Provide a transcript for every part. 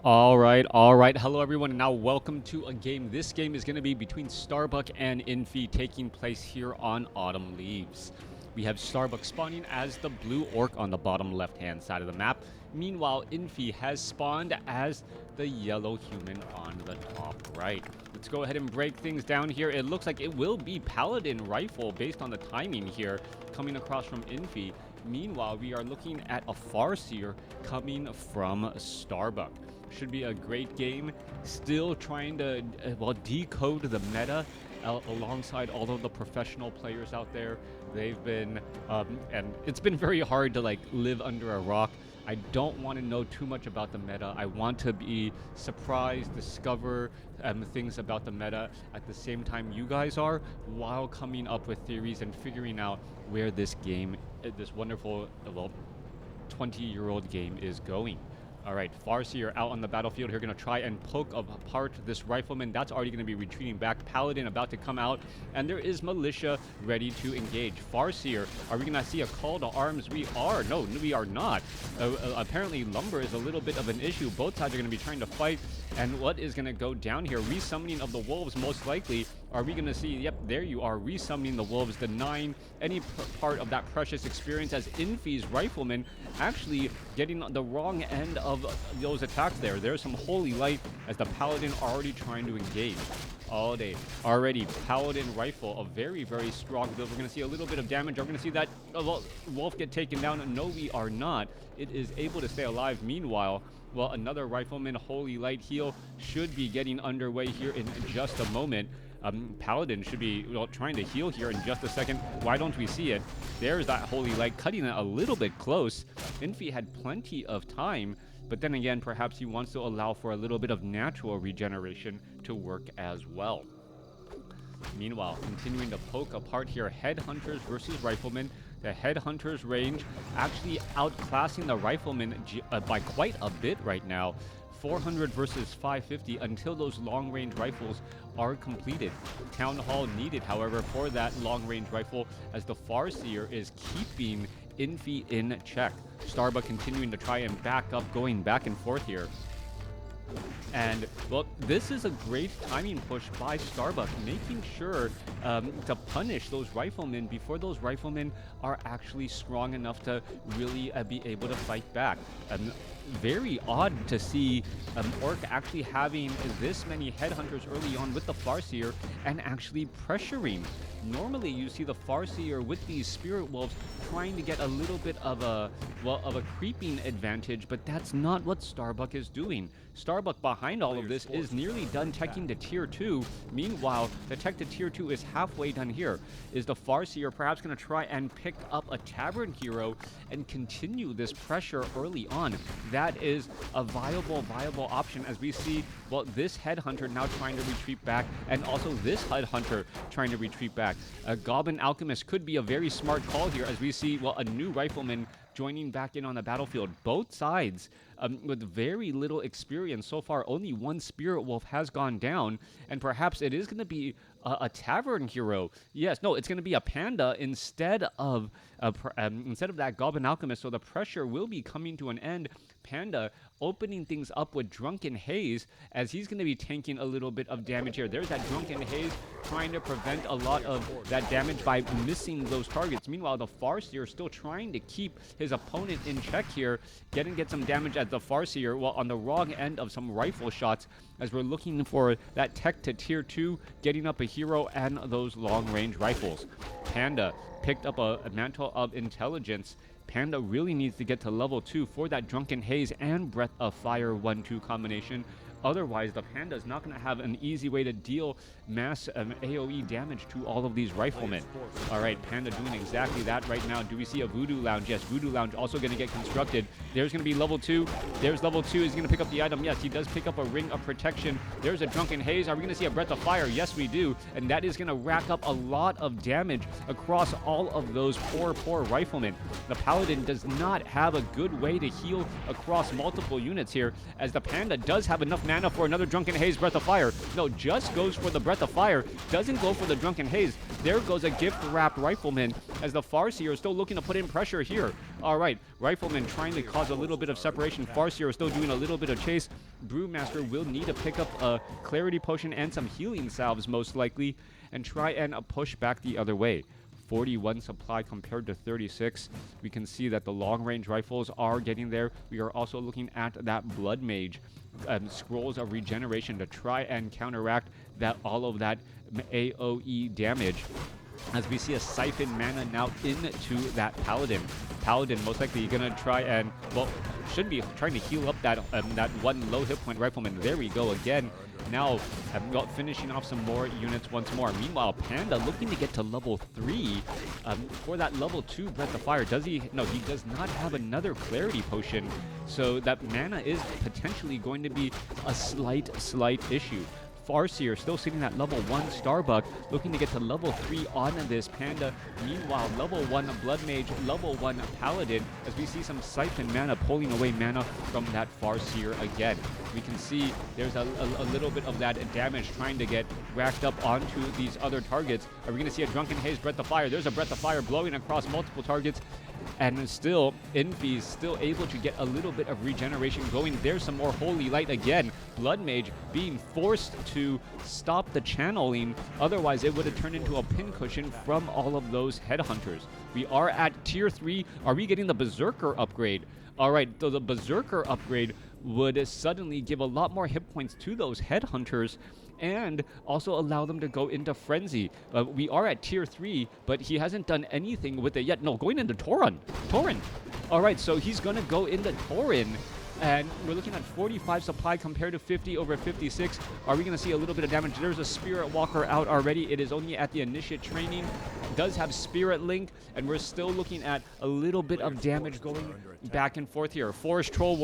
All right. Hello, everyone, and now welcome to a game. This game is going to be between Starbuck and Infi, taking place here on Autumn Leaves. We have Starbuck spawning as the blue orc on the bottom left-hand side of the map. Meanwhile, Infi has spawned as the yellow human on the top right. Let's go ahead and break things down here. It looks like it will be Paladin Rifle based on the timing here coming across from Infi. Meanwhile, we are looking at a Farseer coming from Starbuck. Should be a great game. Still trying to, decode the meta alongside all of the professional players out there. They've been, and it's been very hard to live under a rock. I don't want to know too much about the meta. I want to be surprised, discover things about the meta at the same time you guys are, while coming up with theories and figuring out where this game, this wonderful, 20-year-old game is going. All right, Farseer out on the battlefield here, going to try and poke apart this rifleman. That's already going to be retreating back. Paladin about to come out, and there is Militia ready to engage. Farseer, are we going to see a call to arms? We are. No, we are not. Apparently, lumber is a little bit of an issue. Both sides are going to be trying to fight, and what is going to go down here? Resummoning of the wolves, most likely. Are we going to see, yep, there you are, resummoning the wolves, denying any part of that precious experience, as Infi's rifleman actually getting the wrong end of those attacks there. There's some holy light as the Paladin already trying to engage. All day. Already, Paladin rifle, a very, very strong build. We're going to see a little bit of damage. Are we going to see that wolf get taken down? No, we are not. It is able to stay alive. Meanwhile, well, another rifleman, holy light heal, should be getting underway here in just a moment. Paladin should be trying to heal here in just a second. Why don't we see it? There's that holy light, cutting it a little bit close. Infi had plenty of time, but then again, perhaps he wants to allow for a little bit of natural regeneration to work as well. Meanwhile, continuing to poke apart here, headhunters versus riflemen. The headhunters range actually outclassing the riflemen by quite a bit right now. 400 versus 550 until those long-range rifles are completed. Town Hall needed, however, for that long-range rifle, as the Farseer is keeping Infi in check. Starbuck continuing to try and back up, going back and forth here. And, well, this is a great timing push by Starbuck, making sure to punish those riflemen before those riflemen are actually strong enough to really be able to fight back. Very odd to see Orc actually having this many headhunters early on with the Farseer and actually pressuring. Normally you see the Farseer with these Spirit Wolves trying to get a little bit of a creeping advantage, but that's not what Starbuck is doing. Starbuck behind all of this is nearly done teching to tier 2. Meanwhile, the tech to tier 2 is halfway done here. Is the Farseer perhaps going to try and pick up a Tavern hero and continue this pressure early on? That is a viable option, as we see, well, this Headhunter now trying to retreat back, and also this Headhunter trying to retreat back. A Goblin Alchemist could be a very smart call here, as we see, well, a new Rifleman joining back in on the battlefield. Both sides with very little experience so far. Only one Spirit Wolf has gone down, and perhaps it is going to be a Tavern hero. Yes, no, it's going to be a Panda instead of that Goblin Alchemist. So the pressure will be coming to an end. Panda opening things up with Drunken Haze, as he's going to be tanking a little bit of damage here. There's that Drunken Haze trying to prevent a lot of that damage by missing those targets. Meanwhile, the Farseer still trying to keep his opponent in check here, get some damage at the Farseer, well, on the wrong end of some rifle shots, as we're looking for that tech to tier 2, getting up a hero and those long-range rifles. Panda picked up a Mantle of Intelligence. Panda really needs to get to level 2 for that Drunken Haze and Breath of Fire 1-2 combination. Otherwise, the Panda is not going to have an easy way to deal mass AoE damage to all of these riflemen. All right, Panda doing exactly that right now. Do we see a Voodoo Lounge? Yes, Voodoo Lounge also going to get constructed. There's going to be level 2. There's level 2. He's going to pick up the item. Yes, he does pick up a Ring of Protection. There's a Drunken Haze. Are we going to see a Breath of Fire? Yes, we do. And that is going to rack up a lot of damage across all of those poor riflemen. The Paladin does not have a good way to heal across multiple units here, as the Panda does have enough mana for another Drunken Haze Breath of Fire. No, just goes for the Breath of Fire. Doesn't go for the Drunken Haze. There goes a gift-wrapped Rifleman as the Farseer is still looking to put in pressure here. All right, Rifleman trying to cause a little bit of separation. Farseer is still doing a little bit of chase. Brewmaster will need to pick up a Clarity Potion and some healing salves most likely and try and push back the other way. 41 supply compared to 36. We can see that the long-range rifles are getting there. We are also looking at that Blood Mage scrolls of regeneration to try and counteract that all of that AoE damage. As we see a siphon mana now into that Paladin. Paladin most likely going to try and, well, should be trying to heal up that that one low hit point Rifleman. There we go again. Now, finishing off some more units once more. Meanwhile, Panda looking to get to level 3 for that level 2 Breath of Fire. Does he? No, he does not have another Clarity Potion. So that mana is potentially going to be a slight issue. Farseer still sitting at level 1 Starbuck, looking to get to level 3 on this Panda. Meanwhile, level 1 Blood Mage, level 1 Paladin, as we see some Siphon mana pulling away mana from that Farseer again. We can see there's a little bit of that damage trying to get racked up onto these other targets. Are we going to see a Drunken Haze Breath of Fire? There's a Breath of Fire blowing across multiple targets. And still, Infi is still able to get a little bit of regeneration going. There's some more Holy Light again. Blood Mage being forced to stop the channeling. Otherwise, it would have turned into a pincushion from all of those Headhunters. We are at Tier 3. Are we getting the Berserker upgrade? All right, so the Berserker upgrade would suddenly give a lot more hit points to those Headhunters and also allow them to go into Frenzy. We are at Tier 3, but he hasn't done anything with it yet. No, going into Tauren. All right, so he's going to go into Tauren, and we're looking at 45 supply compared to 50 over 56. Are we going to see a little bit of damage? There's a Spirit Walker out already. It is only at the initiate training. Does have Spirit Link, and we're still looking at a little bit of damage going back and forth here. Forest Troll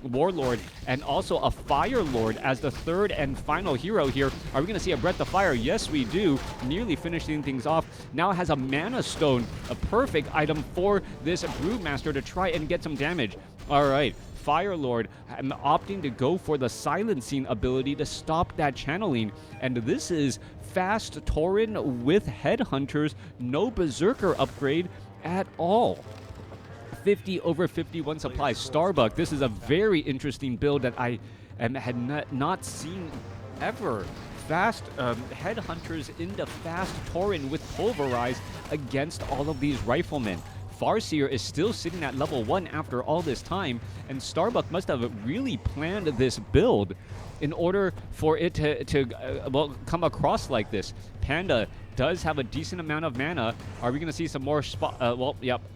Warlord and also a Fire Lord as the third and final hero here. Are we going to see a Breath of Fire? Yes, we do. Nearly finishing things off. Now has a Mana Stone, a perfect item for this Brewmaster to try and get some damage. All right. Fire Lord opting to go for the silencing ability to stop that channeling. And this is fast Tauren with Headhunters, no Berserker upgrade at all. 50 over 51 supply. Starbuck, this is a very interesting build that I had not seen ever. Fast Headhunters into fast Tauren with Pulverize against all of these Riflemen. Farseer is still sitting at level 1 after all this time, and Starbuck must have really planned this build in order for it to come across like this. Panda does have a decent amount of mana. Are we going to see some more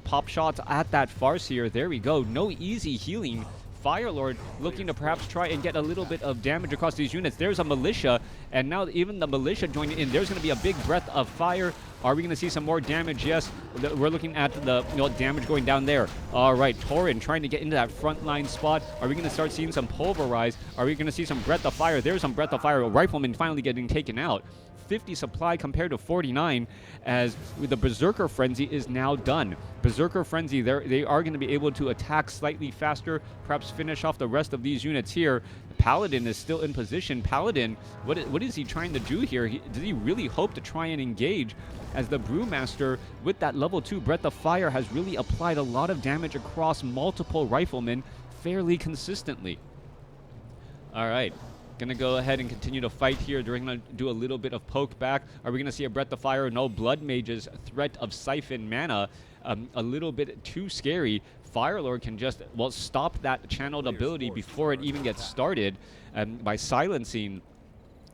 pop shots at that Farseer? There we go. No easy healing. Firelord looking to perhaps try and get a little bit of damage across these units. There's a Militia, and now even the Militia joining in. There's going to be a big Breath of Fire. Are we going to see some more damage? Yes, we're looking at the damage going down there. All right, Tauren trying to get into that front line spot. Are we going to start seeing some Pulverize? Are we going to see some Breath of Fire? There's some Breath of Fire. Rifleman finally getting taken out. 50 supply compared to 49, as the Berserker Frenzy is now done. Berserker Frenzy, they are going to be able to attack slightly faster, perhaps finish off the rest of these units here. Paladin is still in position. Paladin, what is he trying to do here? Does he really hope to try and engage? As the Brewmaster, with that level 2 Breath of Fire, has really applied a lot of damage across multiple Riflemen fairly consistently. All right. Going to go ahead and continue to fight here. They're going to do a little bit of poke back. Are we going to see a Breath of Fire? No. Blood Mage's threat of Siphon mana. A little bit too scary. Firelord can just, stop that channeled ability before it even gets started by silencing.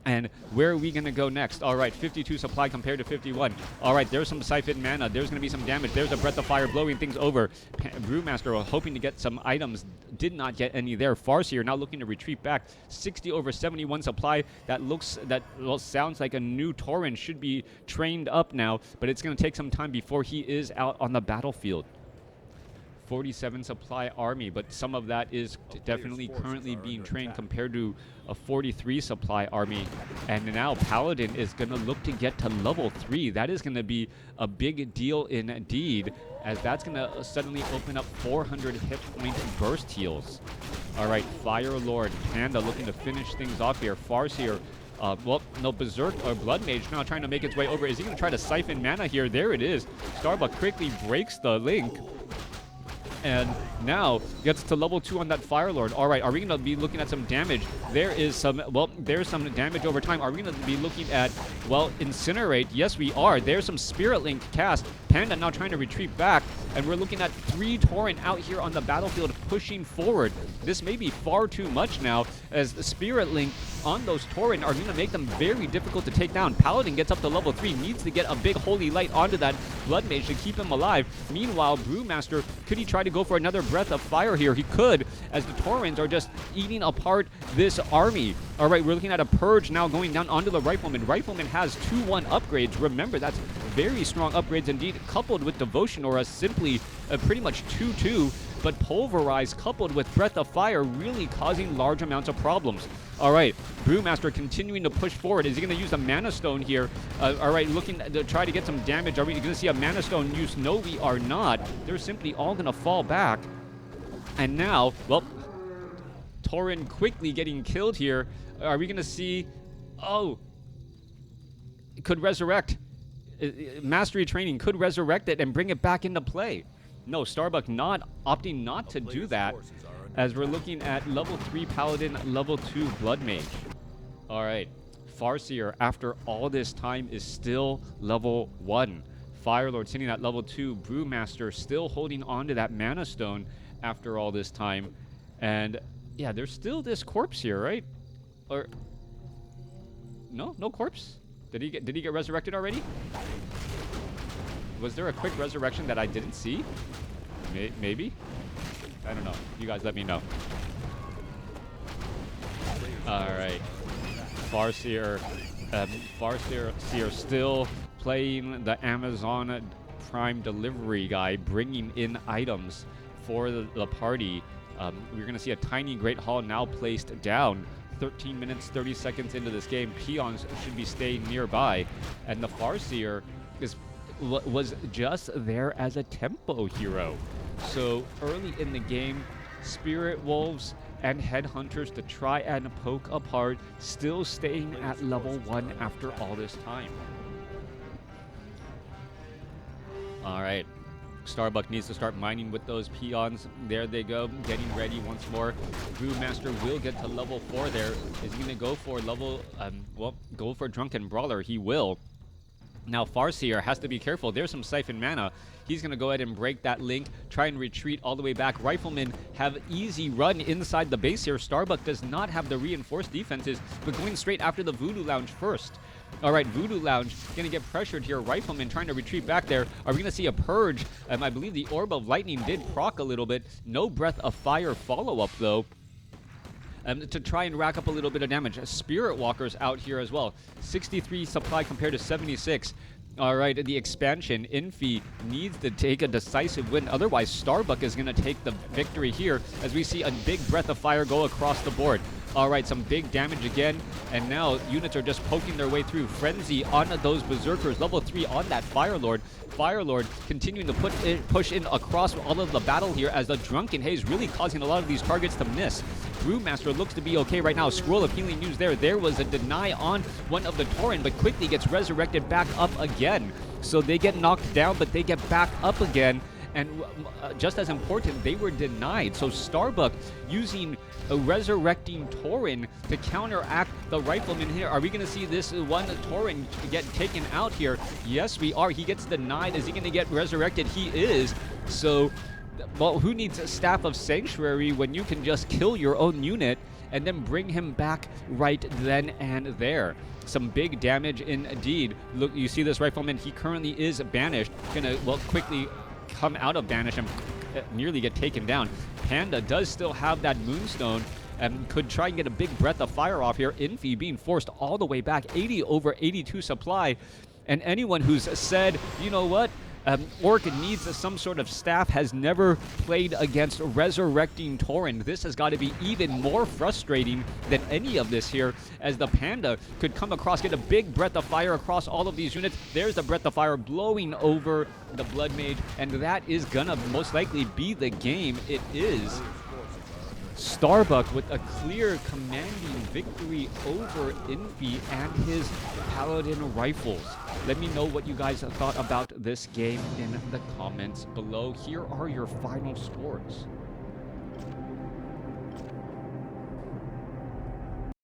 And where are we going to go next? All right, 52 supply compared to 51. All right, there's some Siphon mana. There's going to be some damage. There's a Breath of Fire blowing things over. Brewmaster hoping to get some items. Did not get any there. Farseer now looking to retreat back. 60 over 71 supply. That sounds like a new Tauren should be trained up now, but it's going to take some time before he is out on the battlefield. 47 supply army, but some of that is definitely currently being trained compared to a 43 supply army. And now Paladin is going to look to get to level 3. That is going to be a big deal indeed, as that's going to suddenly open up 400 hit point burst heals. All right, Fire Lord, Panda looking to finish things off here. Farseer, well, no, Berserk or Blood Mage now trying to make its way over. Is he going to try to siphon mana here? There it is. Starbuck quickly breaks the link. And now gets to level 2 on that Fire Lord. All right, are we going to be looking at some damage? There is some, well, there's some damage over time. Are we going to be looking at, well, Incinerate? Yes, we are. There's some Spirit Link cast. Panda now trying to retreat back. And we're looking at 3 Tauren out here on the battlefield pushing forward. This may be far too much now, as the Spirit Link on those Tauren are going to make them very difficult to take down. Paladin gets up to level 3, needs to get a big Holy Light onto that Blood Mage to keep him alive. Meanwhile, Brewmaster, could he try to go for another Breath of Fire here? He could, as the Taurens are just eating apart this army. All right, we're looking at a Purge now going down onto the Rifleman. Rifleman has 2-1 upgrades. Remember, that's very strong upgrades indeed, coupled with Devotion Aura, simply pretty much 2-2. But Pulverize coupled with Breath of Fire really causing large amounts of problems. All right, Brewmaster continuing to push forward. Is he going to use a Mana Stone here? All right, looking to try to get some damage. Are we going to see a Mana Stone use? No, we are not. They're simply all going to fall back. And now, well, Tauren quickly getting killed here. Are we going to see... Oh, could resurrect. Mastery Training could resurrect it and bring it back into play. No, Starbuck opting not to do that, as we're looking at level 3 Paladin, level 2 Blood Mage. All right, Farseer, after all this time, is still level 1. Firelord sitting at level 2. Brewmaster still holding on to that Mana Stone after all this time. And yeah, there's still this corpse here, right? Or no corpse? Did he get resurrected already? Was there a quick resurrection that I didn't see? Maybe? I don't know. You guys let me know. Alright. Farseer still playing the Amazon Prime delivery guy, bringing in items for the party. We're going to see a tiny Great Hall now placed down. 13 minutes, 30 seconds into this game. Peons should be staying nearby. And the Farseer was just there as a tempo hero. So early in the game, Spirit Wolves and Headhunters to try and poke apart, still staying at level 1 after all this time. All right. Starbuck needs to start mining with those peons. There they go, getting ready once more. Brewmaster will get to level 4 there. Is he going to go for level, go for Drunken Brawler? He will. Now Farseer has to be careful. There's some Siphon Mana. He's going to go ahead and break that link, try and retreat all the way back. Riflemen have easy run inside the base here. Starbuck does not have the reinforced defenses, but going straight after the Voodoo Lounge first. All right, Voodoo Lounge going to get pressured here. Rifleman trying to retreat back there. Are we going to see a Purge? I believe the Orb of Lightning did proc a little bit. No Breath of Fire follow-up, though. To try and rack up a little bit of damage. Spirit Walkers out here as well. 63 supply compared to 76. All right, the expansion. Infi needs to take a decisive win. Otherwise, Starbuck is going to take the victory here as we see a big Breath of Fire go across the board. All right, some big damage again. And now units are just poking their way through. Frenzy on those Berserkers. Level 3 on that Firelord. Firelord continuing to push in across all of the battle here as the Drunken Haze really causing a lot of these targets to miss. Brewmaster looks to be okay right now. Scroll of Healing News there. There was a deny on one of the Tauren, but quickly gets resurrected back up again. So they get knocked down, but they get back up again. And just as important, they were denied. So Starbuck using a resurrecting Tauren to counteract the Rifleman here. Are we going to see this one Tauren get taken out here? Yes, we are. He gets denied. Is he going to get resurrected? He is. So, well, who needs a Staff of Sanctuary when you can just kill your own unit and then bring him back right then and there? Some big damage indeed. Look, you see this Rifleman. He currently is banished. Gonna, well, quickly come out of banish and nearly get taken down. Panda does still have that Moonstone and could try and get a big Breath of Fire off here. Infi being forced all the way back, 80 over 82 supply. And anyone who's said, you know what, Orc needs some sort of staff has never played against resurrecting Tauren. This has got to be even more frustrating than any of this here, as the Panda could come across, get a big Breath of Fire across all of these units. There's the Breath of Fire blowing over the Blood Mage, and that is gonna most likely be the game. It is. Starbuck with a clear commanding victory over Infi and his Paladin rifles. Let me know what you guys thought about this game in the comments below. Here are your final scores.